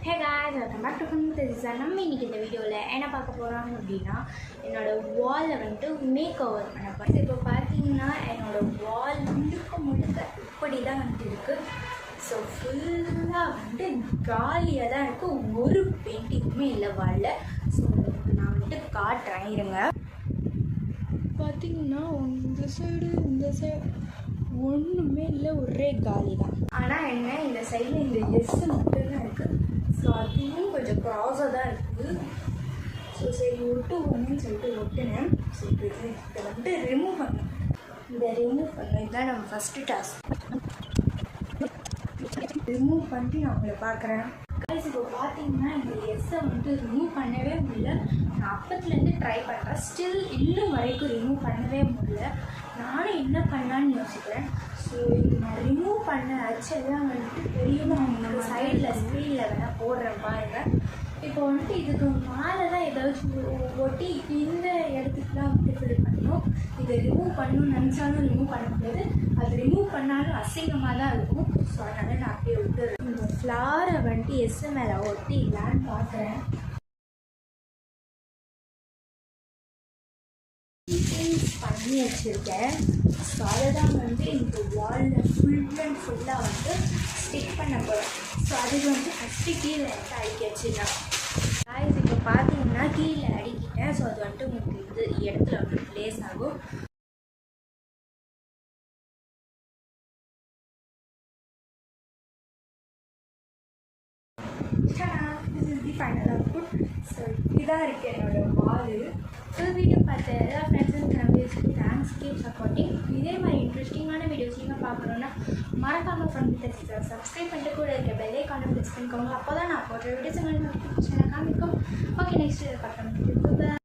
Hey guys, welcome back to Funmutha. நம்ம இன்னைக்கு இந்த வீடியோவில் என்ன பார்க்க போகிறோம் அப்படின்னா என்னோடய வாலில் வந்துட்டு மேக் ஓவர் பண்ண போகிறேன். இப்போ பார்த்தீங்கன்னா என்னோடய வால் முழுக்க இப்படி தான் வந்துட்டு இருக்குது. ஸோ ஃபுல்லாக வந்துட்டு காலியாக தான் இருக்குது, ஒரு பெயிண்டிங்குமே இல்லை வாலில். ஸோ நான் வந்துட்டு காட்டுறேன் இருங்க. பார்த்தீங்கன்னா இந்த சைடு ஒன்றுமே இல்லை, ஒரே காலி தான். ஆனால் என்ன, இந்த சைடில் இந்த எஸ்ஸு மட்டும்தான் இருக்குது. ஸோ அதுவும் கொஞ்சம் க்ராஸாக தான் இருக்குது. ஸோ சரி ஒட்டுவோம்னு சொல்லிட்டு ஒட்டுனேன். ஸோ இதை வந்துட்டு ரிமூவ் பண்ணணும். இதுதான் நம்ம ஃபஸ்ட்டு டாஸ்க். ரிமூவ் பண்ணிட்டு நான் உங்களை பார்க்குறேன். இப்போ பார்த்தீங்கன்னா இந்த எஸ்ஸை வந்துட்டு ரிமூவ் பண்ணவே முடியல. நான் அப்பத்துலேருந்து ட்ரை பண்ணுறேன், ஸ்டில் இன்னும் வரைக்கும் ரிமூவ் பண்ணவே முடியல. நானும் என்ன பண்ணலான்னு யோசிக்கிறேன். ஸோ இது நான் ரிமூவ் பண்ண ஆக்சுவலாக வந்துட்டு தெரியும். நம்ம சைடில் ஸ்க்ரீனில் வேணால் போடுறேன் பாருங்கள். இப்போ வந்துட்டு இதுக்கு மேலே தான் ஏதாச்சும் ஒட்டி இந்த இடத்துக்குலாம் வந்துட்டு ஃபில் பண்ணணும். இதை ரிமூவ் பண்ணணும்னு நினச்சாலும் ரிமூவ் பண்ண முடியாது, அது ரிமூவ் பண்ணாலும் அசிங்கமாக தான் இருக்கும். ஸோ அதனால் நான் அப்படியே விட்டுறேன். இந்த ஃப்ளாரை வந்துட்டு எஸ்ஸு மேலே ஒட்டிடலான்னு பார்க்குறேன். பண்ணி வச்சுருக்கேன். ஸோ அதை தான் வந்து இந்த வாலில் ஃபுல்லாக வந்து ஸ்டிக் பண்ண போகிறேன். ஸோ அதுக்கு வந்து ஃபஸ்ட்டு கீழே அடிக்க வச்சுருக்கேன். காய்ஸ் இப்போ பார்த்தீங்கன்னா கீழே அடிக்கிட்டேன். ஸோ அது வந்துட்டு உங்களுக்கு இது இடத்துல வந்து ப்ளேஸ் ஆகும். Final output. ஸோ இதுதான் இருக்குது என்னோடய வால். ஸோ வீடியோ பார்த்த எல்லா ஃப்ரெண்ட்ஸ் அண்ட் ஃபேமிலிஸ்க்கு தேங்க்ஸ், கீப் சப்போர்ட்டிங். இதே மாதிரி இன்ட்ரெஸ்டிங்கான வீடியோஸ் நீங்கள் பார்க்கணுன்னா மறக்காமல் Funmutha சப்ஸ்கிரைப் பண்ணிட்டு கூட இருக்க பெல் ஐகானை ப்ரெஸ் பண்ணிக்கோங்க. அப்போ தான் நான் போடுற வீடியோஸ் உங்களுக்கு நோட்டிஃபிகேஷன் காமிக்கும். ஓகே, நெக்ஸ்ட் வீடியோ பார்க்கலாம்.